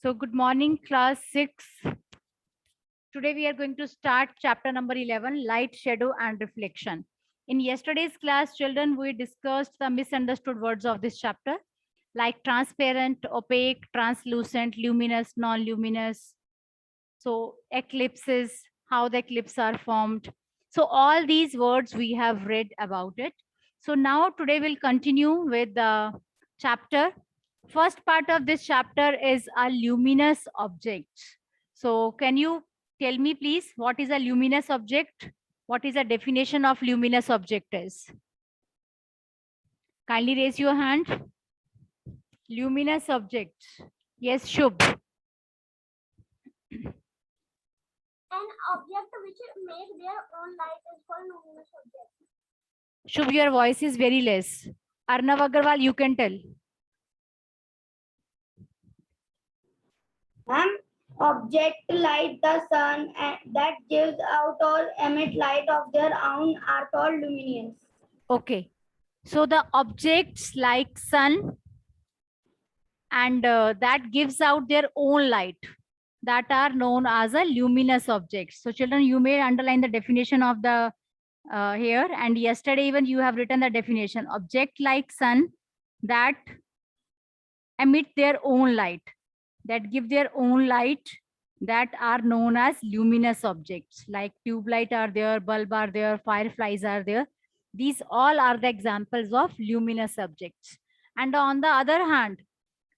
So good morning, class 6. Today we are going to start chapter number 11, light, shadow and reflection. In yesterday's class, children, we discussed the misunderstood words of this chapter like transparent, opaque, translucent, luminous, non-luminous. So eclipses, how the eclipses are formed. So all these words we have read about it. So now today we'll continue with the chapter. First part of this chapter is a luminous object. So can you tell me please what is a luminous object? What is the definition of luminous object is? Kindly raise your hand. Luminous object. Yes, Shubh. An object which make their own light is called luminous object. Shubh, your voice is very less. Arnav Agarwal, you can tell. Object like the sun that gives out or emit light of their own are called luminous. Okay. So the objects like sun and that gives out their own light, that are known as a luminous objects. So children, you may underline the definition of the here, and yesterday even you have written the definition. Object like sun that emit their own light, that give their own light, that are known as luminous objects. Like tube light are there, bulb are there, fireflies are there. These all are the examples of luminous objects. And on the other hand,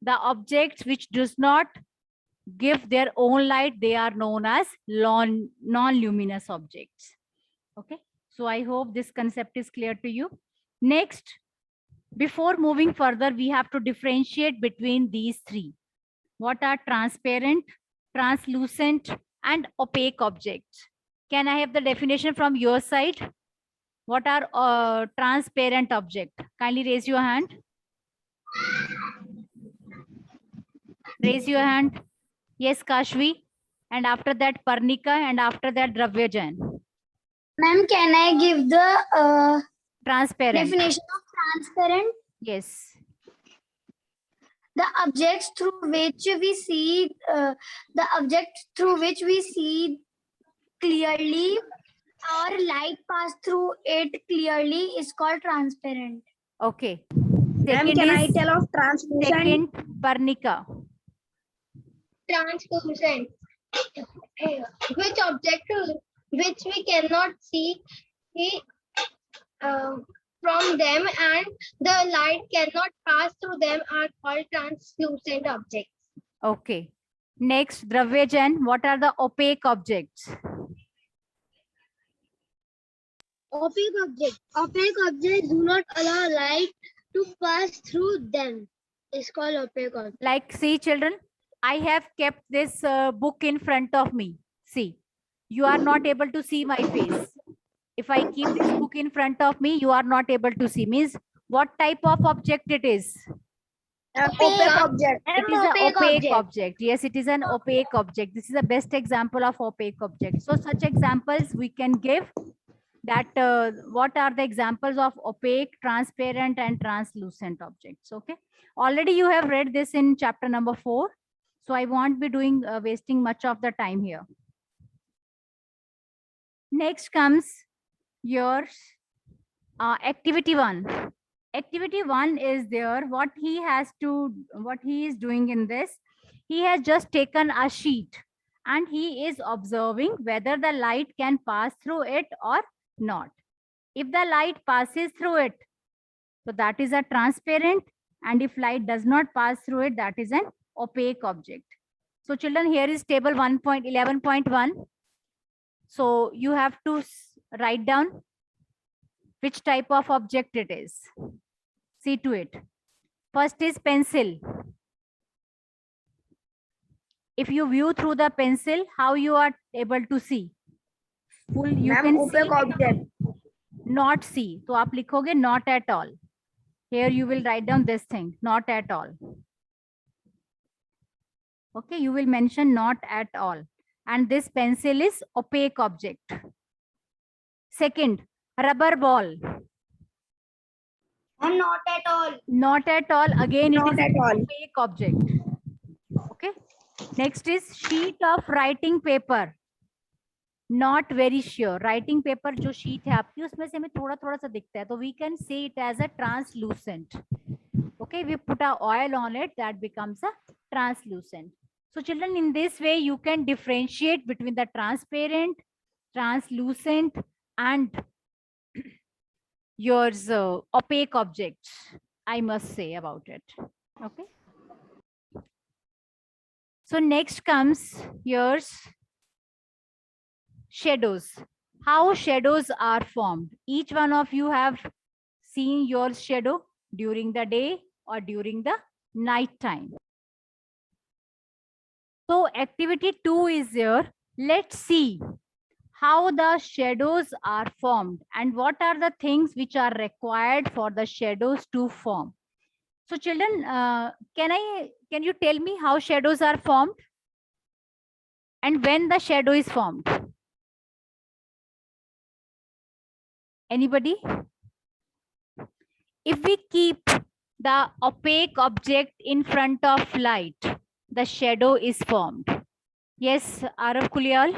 the objects which does not give their own light, they are known as non-luminous objects. Okay, so I hope this concept is clear to you. Next, before moving further, we have to differentiate between these three. What are transparent, translucent and opaque objects? Can I have the definition from your side? What are transparent object? Kindly raise your hand. Raise your hand. Yes, Kashvi. And after that, Parnika. And after that, Dravya Jain. Ma'am, can I give the Transparent. definition of transparent? Yes. The objects through which we see, clearly, or light pass through it clearly is called transparent. Okay. Ma'am, Second can I is tell of translucent? second, Parnika. Translucent. Which object which we cannot see from them and the light cannot pass through them are called translucent objects. Okay. Next, Dravya Jain. What are the opaque objects? Opaque objects do not allow light to pass through them. It's called opaque object. Like, see children, I have kept this book in front of me. See, you are not able to see my face. If I keep this book in front of me, you are not able to see. Means what type of object it is? Opaque object. It is an opaque object. Yes, it is an opaque object. This is the best example of opaque object. So such examples we can give that what are the examples of opaque, transparent and translucent objects. Okay. Already you have read this in chapter number 4. So I won't be doing wasting much of the time here. Next comes your activity 1. Activity 1 is there. What he is doing in this, he has just taken a sheet and he is observing whether the light can pass through it or not. If the light passes through it, so that is a transparent, and if light does not pass through it, that is an opaque object. So children, here is table 1.11.1. So you have to write down which type of object it is. See to it. First is pencil. If you view through the pencil, how you are able to see? Full, you can see. Object. Not see. So आप लिखोगे not at all. Here you will write down this thing, not at all. Okay, you will mention not at all. And this pencil is opaque object. Second, rubber ball. And not at all. Not at all. Again, Not it is at all. opaque object. Okay. Next is sheet of writing paper. Not very sure. Writing paper जो sheet है आपकी उसमें से हमें थोड़ा थोड़ा सा दिखता है तो we can say it as a translucent. Okay, we put a oil on it, that becomes a translucent. So children, in this way you can differentiate between the transparent, translucent and yours opaque objects, I must say about it. Okay. So next comes yours shadows. How shadows are formed. Each one of you have seen your shadow during the day or during the night time. So activity 2 is here. Let's see how the shadows are formed and what are the things which are required for the shadows to form. So children, can you tell me how shadows are formed and when the shadow is formed? Anybody? If we keep the opaque object in front of light, the shadow is formed. Yes, Arav Kulial?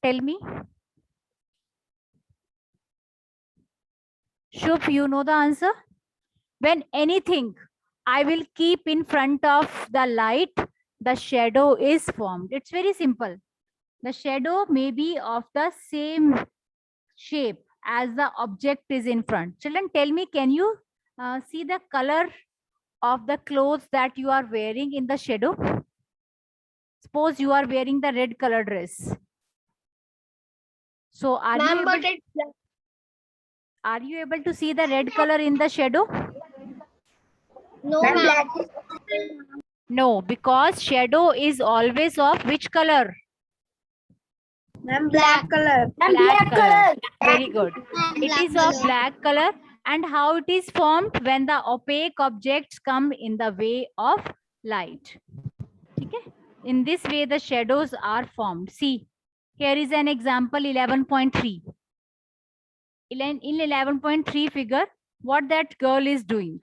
Tell me. Shubh, you know the answer? When anything I will keep in front of the light, the shadow is formed. It's very simple. The shadow may be of the same shape as the object is in front. Children, tell me, can you see the color of the clothes that you are wearing in the shadow? Suppose you are wearing the red color dress. So are you able to see the red color in the shadow? No, ma'am. No, because shadow is always of which color? Black color. Black color. Very good. It Black is of black color. And how it is formed? When the opaque objects come in the way of light. Okay? In this way, the shadows are formed. See, here is an example 11.3. In 11.3 figure, what that girl is doing.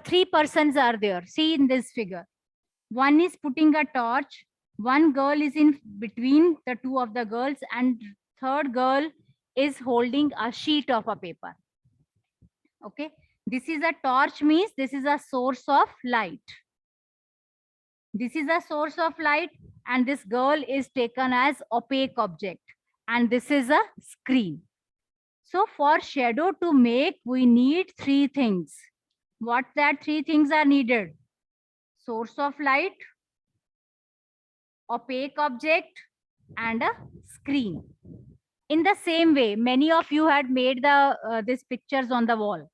Three persons are there. See in this figure. One is putting a torch. One girl is in between the two of the girls and third girl is holding a sheet of a paper. Okay. This is a torch means this is a source of light. This is a source of light and this girl is taken as opaque object and this is a screen. So for shadow to make, we need three things. What that three things are needed? Source of light, opaque object and a screen. In the same way, many of you had made the these pictures on the wall.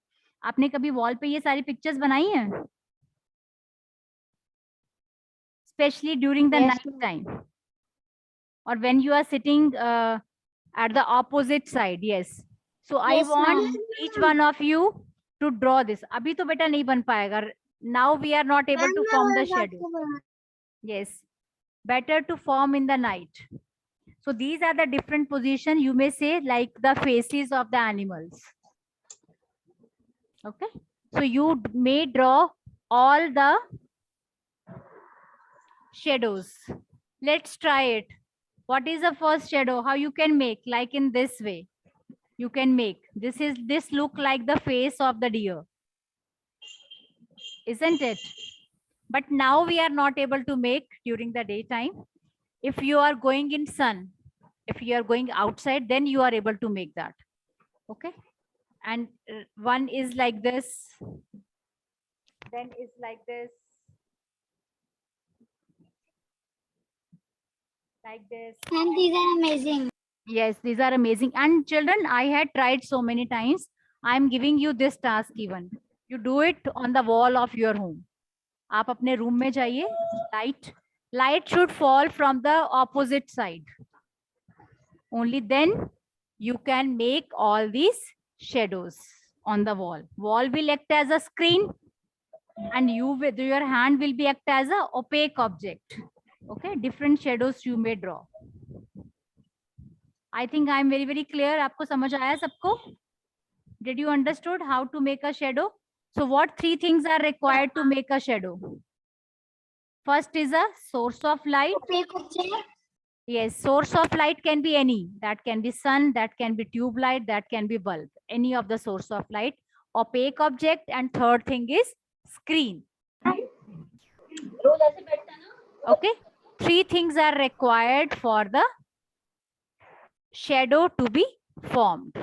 आपने कभी wall पे ये सारी pictures बनाई हैं? Especially during the night time or when you are sitting at the opposite side. Yes. So I want each one of you to draw this. अभी तो बेटा नहीं बन पाएगा. Now we are not able to form the shadow. Yes. Better to form in the night. So these are the different positions, you may say, like the faces of the animals. Okay. So you may draw all the shadows. Let's try it. What is the first shadow? How you can make? Like in this way. You can make. This look like the face of the deer. Isn't it? But now we are not able to make during the daytime. If you are going in sun, if you are going outside, then you are able to make that. Okay. And one is like this. Then is like this. Like this. And these are amazing. Yes, these are amazing. And children, I had tried so many times. I'm giving you this task even. You do it on the wall of your home. आप अपने room में जाइए. Light should fall from the opposite side. Only then you can make all these shadows on the wall. Wall will act as a screen and you with your hand will be act as a opaque object. Okay, different shadows you may draw. I think I am very clear. आपको समझ आया सबको? Did you understood how to make a shadow? So what three things are required to make a shadow? First is a source of light. Opaque object. Yes, source of light can be any. That can be sun, that can be tube light, that can be bulb. Any of the source of light. Opaque object, and third thing is screen. Okay, three things are required for the shadow to be formed.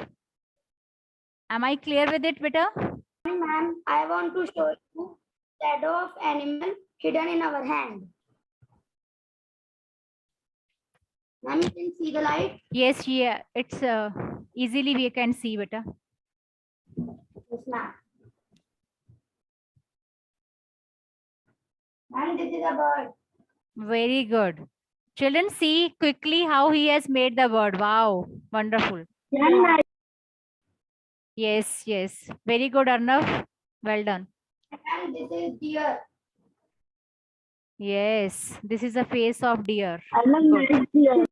Am I clear with it, beta? Ma'am, I want to show you shadow of animal hidden in our hand. Ma'am, you can see the light. Yes, yeah, it's easily we can see, beta. Yes, ma'am. Ma'am, this is a bird. Very good. Children, see quickly how he has made the bird. Wow, wonderful. Yes, yes. Very good, Arnav. Well done. Ma'am, this is deer. Yes, this is a face of deer. Deer.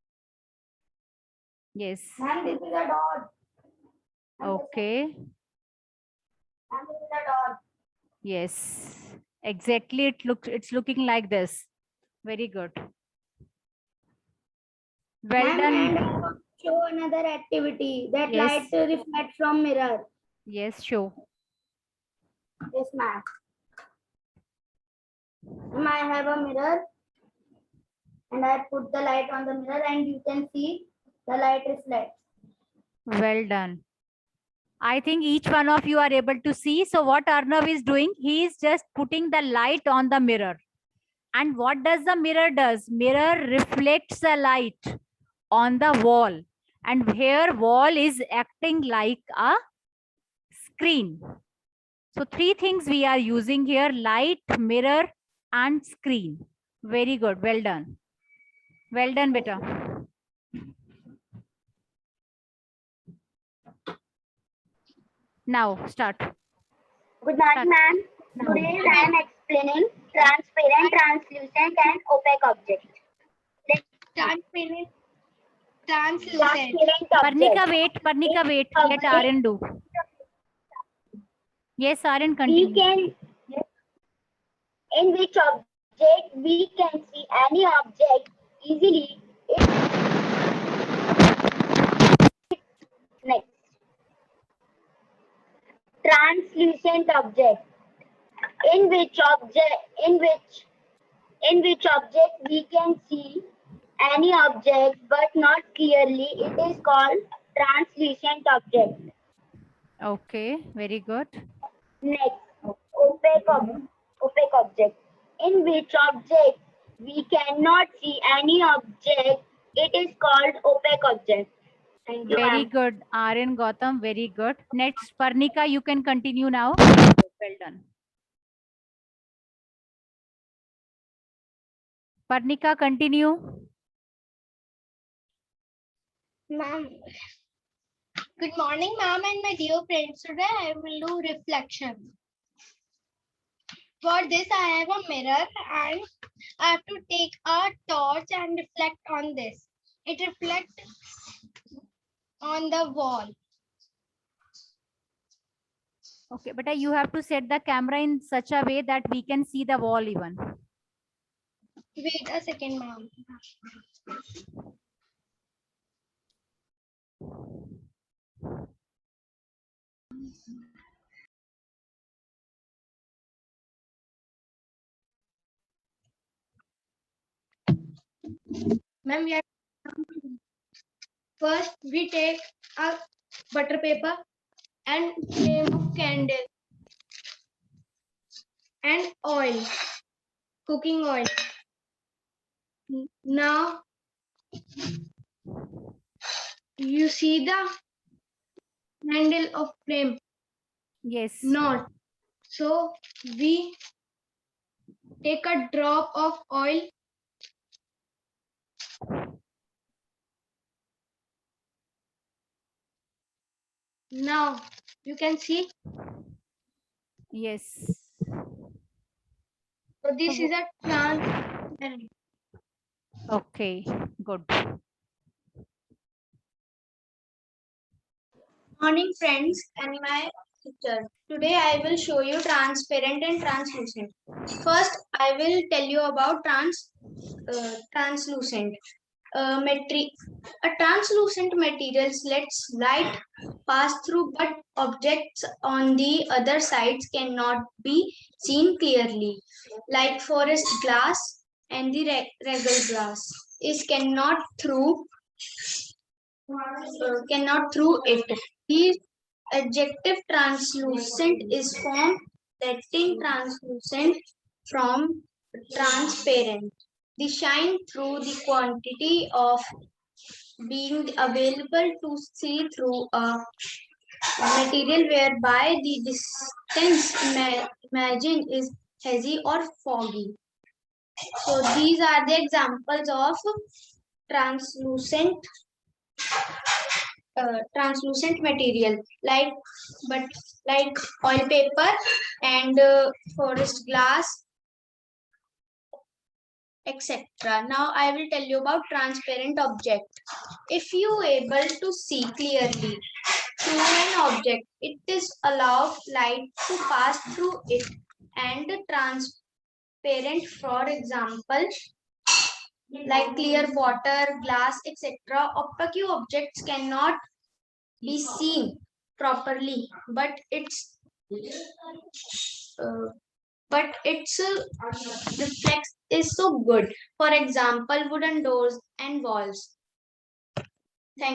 Yes. Ma'am, this is a dog. Okay. Ma'am, this is a dog. Yes. Exactly. It's looking like this. Very good. Well Ma'am, done. and I want to show another activity that Yes. light reflects from mirror. Yes, show. Yes, ma'am. Ma'am, I have a mirror and I put the light on the mirror and you can see the light reflects. Well done. I think each one of you are able to see. So what Arnav is doing, he is just putting the light on the mirror. And what does the mirror does? Mirror reflects the light on the wall. And here wall is acting like a screen. So three things we are using here: light, mirror, and screen. Very good. Well done. Well done, beta. Now start. Good morning, ma'am. Today I am explaining transparent, translucent, and opaque objects. Transparent, translucent Parnika, wait. Parnika, wait. Let Aryan do. Yes, Aryan, continue. In which object we can see any object easily. Next, translucent object. In which object we can see any object but not clearly. It is called translucent object. Okay, very good. Next, opaque object. In which object we cannot see any object. It is called opaque object. Thank you, Very ma'am. good, Aryan, Gautam. Very good. Next, Parnika, you can continue now. Well done. Parnika, continue. Ma'am. Good morning, ma'am, and my dear friends. Today I will do reflection. For this, I have a mirror and I have to take a torch and reflect on this. It reflects on the wall. Okay, but you have to set the camera in such a way that we can see the wall even. Wait a second, ma'am. Ma'am, first we take a butter paper and flame of candle and oil, cooking oil. Now you see the handle of flame. Yes. Not. So we take a drop of oil. Now you can see. Yes. So this is a transparent. Okay, good. Morning friends and my teacher. Today I will show you transparent and translucent. First I will tell you about translucent. A translucent material lets light pass through, but objects on the other sides cannot be seen clearly, like forest glass and the regal glass is cannot through it. The adjective translucent is formed letting translucent from transparent. The shine through the quantity of being available to see through a material whereby the distance imagine is hazy or foggy. So these are the examples of translucent translucent material like oil paper and forest glass, etc. Now I will tell you about transparent object. If you able to see clearly through an object, it is allow light to pass through it and transparent, for example, like clear water, glass, etc. Opaque objects cannot be seen properly, but its reflex is so good. For example, wooden doors and walls.